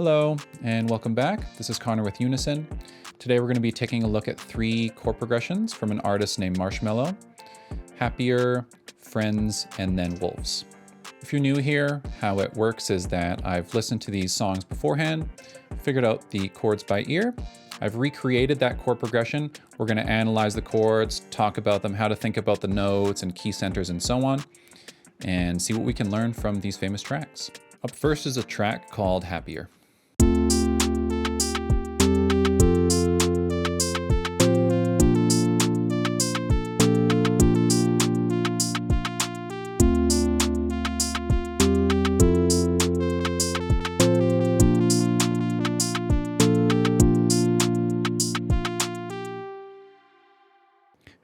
Hello, and welcome back. This is Connor with Unison. Today we're going to be taking a look at 3 chord progressions from an artist named Marshmello: Happier, Friends, and then Wolves. If you're new here, how it works is that I've listened to these songs beforehand, figured out the chords by ear. I've recreated that chord progression. We're going to analyze the chords, talk about them, how to think about the notes and key centers and so on, and see what we can learn from these famous tracks. Up first is a track called Happier.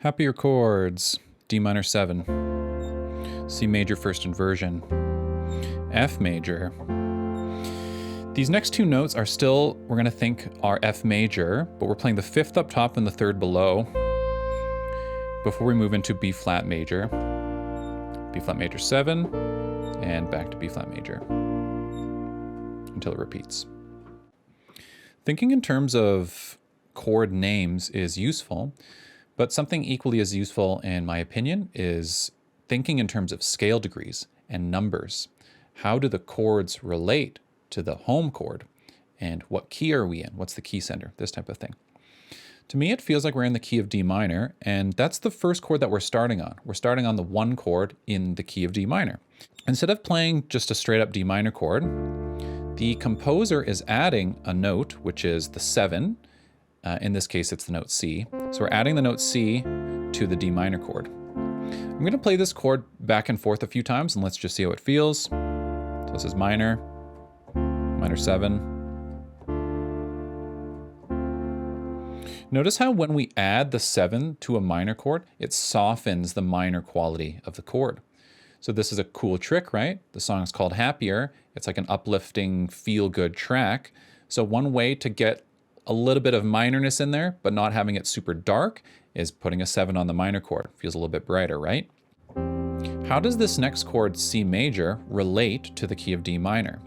Happier chords: D minor 7, C major first inversion, F major. These next 2 notes are still, we're going to think, are F major, but we're playing the 5th up top and the 3rd below before we move into B flat major 7, and back to B flat major until it repeats. Thinking in terms of chord names is useful, but something equally as useful, in my opinion, is thinking in terms of scale degrees and numbers. How do the chords relate to the home chord? And what key are we in? What's the key center? This type of thing. To me, it feels like we're in the key of D minor, and that's the first chord that we're starting on. We're starting on the 1 chord in the key of D minor. Instead of playing just a straight up D minor chord, the composer is adding a note, which is the 7. In this case, it's the note C. So we're adding the note C to the D minor chord. I'm going to play this chord back and forth a few times, and let's just see how it feels. So this is minor 7. Notice how when we add the 7 to a minor chord, it softens the minor quality of the chord. So this is a cool trick, right? The song is called Happier. It's like an uplifting, feel-good track. So one way to get a little bit of minorness in there, but not having it super dark, is putting a 7 on the minor chord. Feels a little bit brighter, right? How does this next chord, C major, relate to the key of D minor?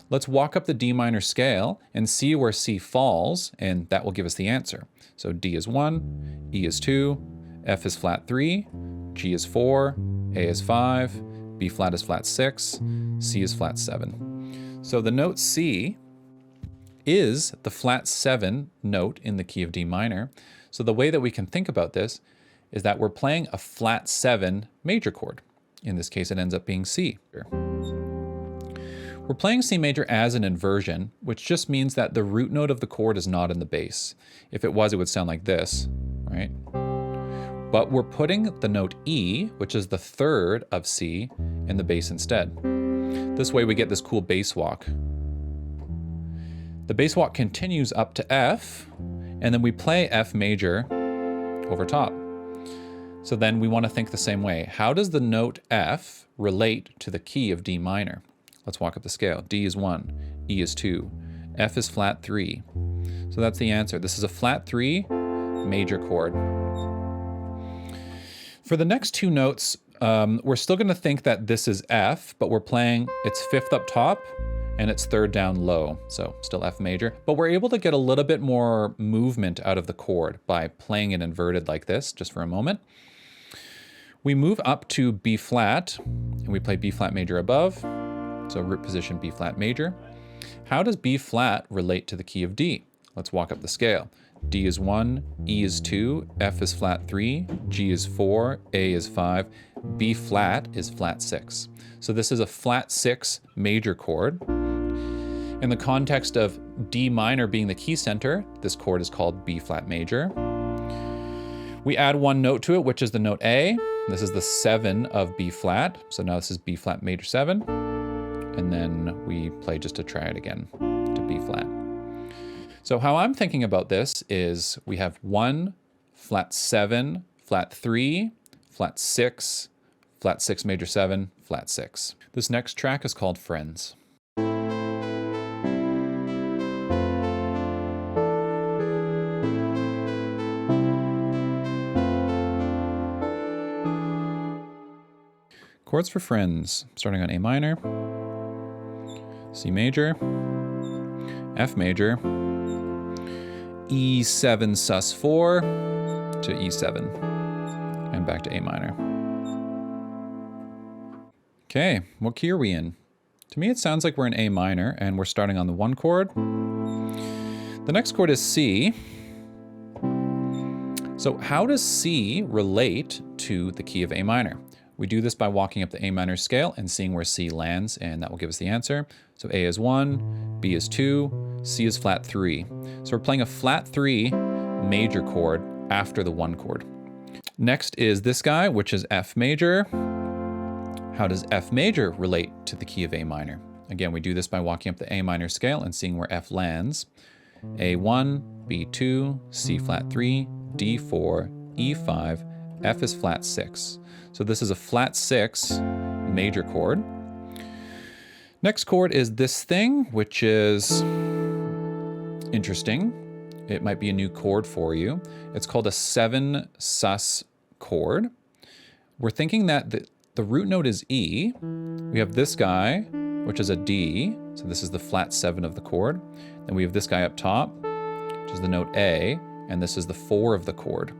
Let's walk up the D minor scale and see where C falls, and that will give us the answer. So D is 1, E is 2, F is flat 3, G is 4, A is 5, B flat is flat 6, C is flat 7. So the note C is the flat 7 note in the key of D minor. So the way that we can think about this is that we're playing a flat 7 major chord. In this case, it ends up being C. We're playing C major as an inversion, which just means that the root note of the chord is not in the bass. If it was, it would sound like this, right? But we're putting the note E, which is the 3rd of C, in the bass instead. This way we get this cool bass walk. The bass walk continues up to F, and then we play F major over top. So then we want to think the same way. How does the note F relate to the key of D minor? Let's walk up the scale. D is 1, E is 2, F is flat 3. So that's the answer. This is a flat 3 major chord. For the next 2 notes, we're still going to think that this is F, but we're playing its 5th up top and it's 3rd down low, so still F major. But we're able to get a little bit more movement out of the chord by playing it inverted like this, just for a moment. We move up to B flat, and we play B flat major above, so root position B flat major. How does B flat relate to the key of D? Let's walk up the scale. D is 1, E is 2, F is flat 3, G is 4, A is 5, B flat is flat 6. So this is a flat 6 major chord. In the context of D minor being the key center, this chord is called B flat major. We add 1 note to it, which is the note A. This is the 7 of B flat. So now this is B flat major 7. And then we play just to try it again to B flat. So how I'm thinking about this is we have 1, flat 7, flat 3, flat 6, flat 6 major 7, flat 6. This next track is called Friends. Chords for Friends, starting on A minor, C major, F major, E7 sus4 to E7, and back to A minor. Okay, what key are we in? To me, it sounds like we're in A minor, and we're starting on the 1 chord. The next chord is C. So how does C relate to the key of A minor? We do this by walking up the A minor scale and seeing where C lands, and that will give us the answer. So A is 1, B is 2, C is flat 3. So we're playing a flat 3 major chord after the 1 chord. Next is this guy, which is F major. How does F major relate to the key of A minor? Again, we do this by walking up the A minor scale and seeing where F lands. A1, B2, C flat 3, D4, E5, F is flat 6. So this is a flat 6 major chord. Next chord is this thing, which is interesting. It might be a new chord for you. It's called a 7 sus chord. We're thinking that the root note is E. We have this guy, which is a D. So this is the flat 7 of the chord. Then we have this guy up top, which is the note A, and this is the 4 of the chord.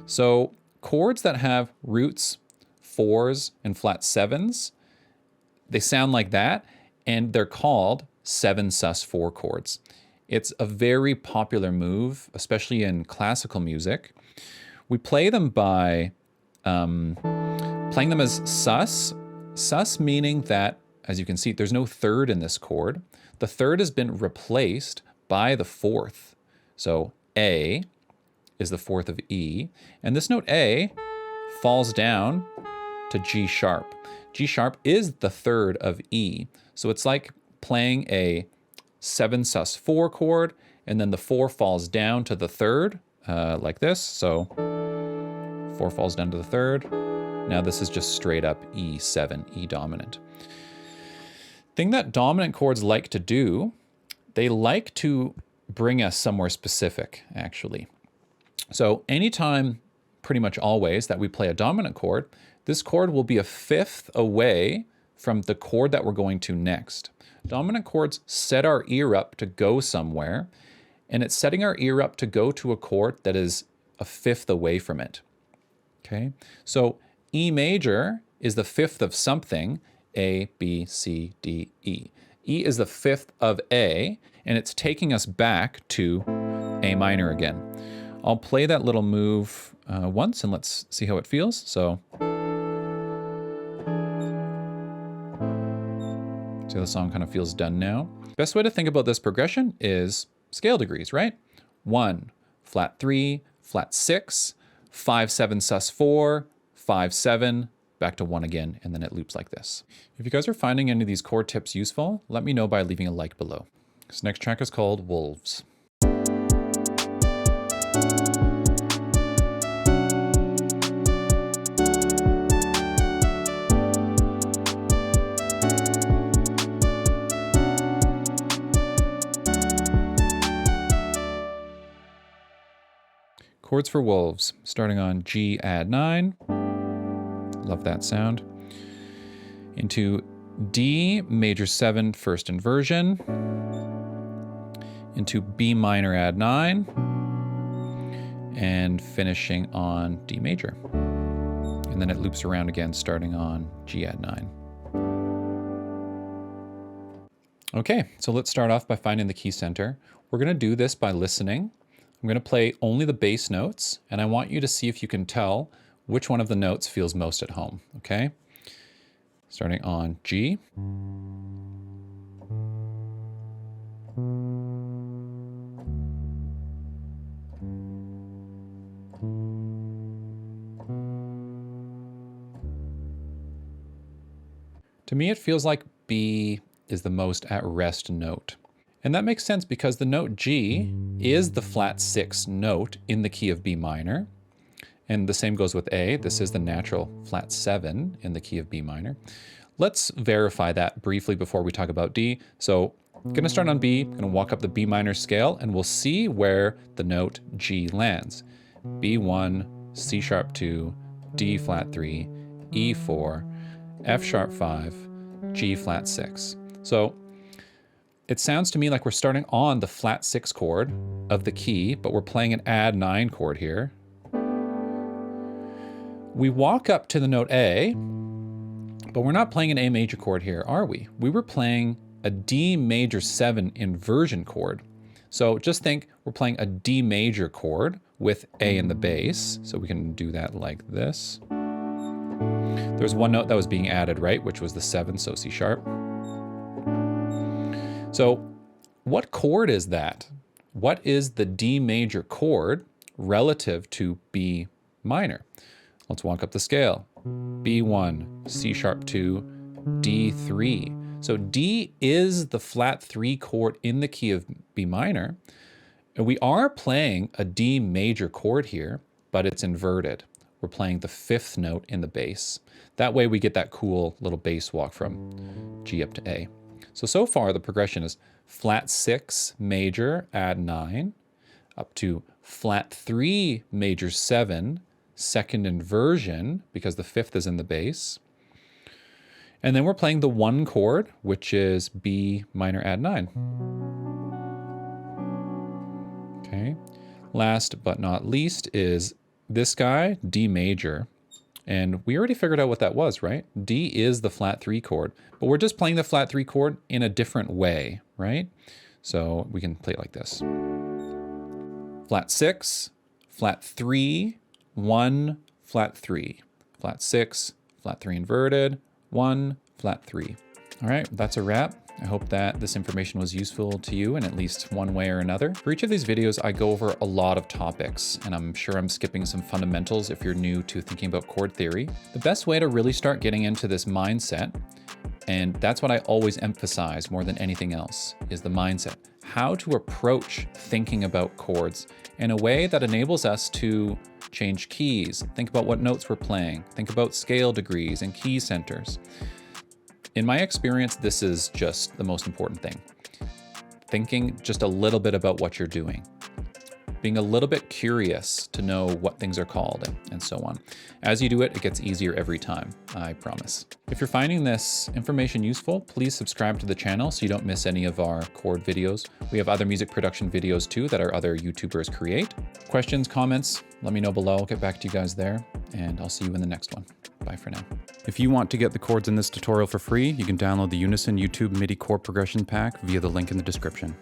So chords that have roots, 4s, and flat 7s, they sound like that, and they're called 7 sus 4 chords. It's a very popular move, especially in classical music. We play them by playing them as sus. Sus meaning that, as you can see, there's no third in this chord. The third has been replaced by the 4th. So A is the 4th of E, and this note A falls down to G sharp. G sharp is the 3rd of E. So it's like playing a 7 sus 4 chord, and then the 4 falls down to the 3rd, like this. So 4 falls down to the 3rd. Now this is just straight up E7, E dominant. Thing that dominant chords like to do, they like to bring us somewhere specific, actually. So anytime, pretty much always, that we play a dominant chord, this chord will be a 5th away from the chord that we're going to next. Dominant chords set our ear up to go somewhere, and it's setting our ear up to go to a chord that is a 5th away from it. Okay, so E major is the 5th of something, A, B, C, D, E. E is the 5th of A, and it's taking us back to A minor again. I'll play that little move once, and let's see how it feels. So, see how the song kind of feels done now. Best way to think about this progression is scale degrees, right? 1, flat 3, flat 6, 5, 7 sus 4, 5, 7, back to 1 again, and then it loops like this. If you guys are finding any of these chord tips useful, let me know by leaving a like below. This next track is called Wolves. Chords for Wolves, starting on G add 9. Love that sound. Into D major 7 first inversion. Into B minor add 9. And finishing on D major. And then it loops around again, starting on G add 9. Okay, so let's start off by finding the key center. We're going to do this by listening. I'm going to play only the bass notes, and I want you to see if you can tell which one of the notes feels most at home, okay? Starting on G. To me, it feels like B is the most at rest note. And that makes sense because the note G is the flat 6 note in the key of B minor. And the same goes with A. This is the natural flat 7 in the key of B minor. Let's verify that briefly before we talk about D. So I'm going to start on B, I'm going to walk up the B minor scale, and we'll see where the note G lands. B1, C sharp 2, D flat 3, E4, F sharp 5, G flat 6. So it sounds to me like we're starting on the flat 6 chord of the key, but we're playing an add 9 chord here. We walk up to the note A, but we're not playing an A major chord here, are we? We were playing a D major 7 inversion chord. So just think we're playing a D major chord with A in the bass. So we can do that like this. There's one note that was being added, right? Which was the 7, so C sharp. So what chord is that? What is the D major chord relative to B minor? Let's walk up the scale. B1, C sharp 2, D3. So D is the flat 3 chord in the key of B minor. And we are playing a D major chord here, but it's inverted. We're playing the 5th note in the bass. That way we get that cool little bass walk from G up to A. So far the progression is flat 6 major, add 9, up to flat 3 major 7, second inversion, because the 5th is in the bass. And then we're playing the 1 chord, which is B minor add 9. Okay. Last but not least is this guy, D major. And we already figured out what that was, right? D is the flat 3 chord, but we're just playing the flat 3 chord in a different way, right? So we can play it like this. Flat 6, flat 3, 1, flat 3, flat 6, flat 3 inverted, 1, flat 3. All right, that's a wrap. I hope that this information was useful to you in at least one way or another. For each of these videos, I go over a lot of topics, and I'm sure I'm skipping some fundamentals if you're new to thinking about chord theory. The best way to really start getting into this mindset, and that's what I always emphasize more than anything else, is the mindset. How to approach thinking about chords in a way that enables us to change keys, think about what notes we're playing, think about scale degrees and key centers. In my experience, this is just the most important thing. Thinking just a little bit about what you're doing. Being a little bit curious to know what things are called and so on. As you do it, it gets easier every time, I promise. If you're finding this information useful, please subscribe to the channel so you don't miss any of our chord videos. We have other music production videos too that our other YouTubers create. Questions, comments, let me know below. I'll get back to you guys there, and I'll see you in the next one. Bye for now. If you want to get the chords in this tutorial for free, you can download the Unison YouTube MIDI chord progression pack via the link in the description.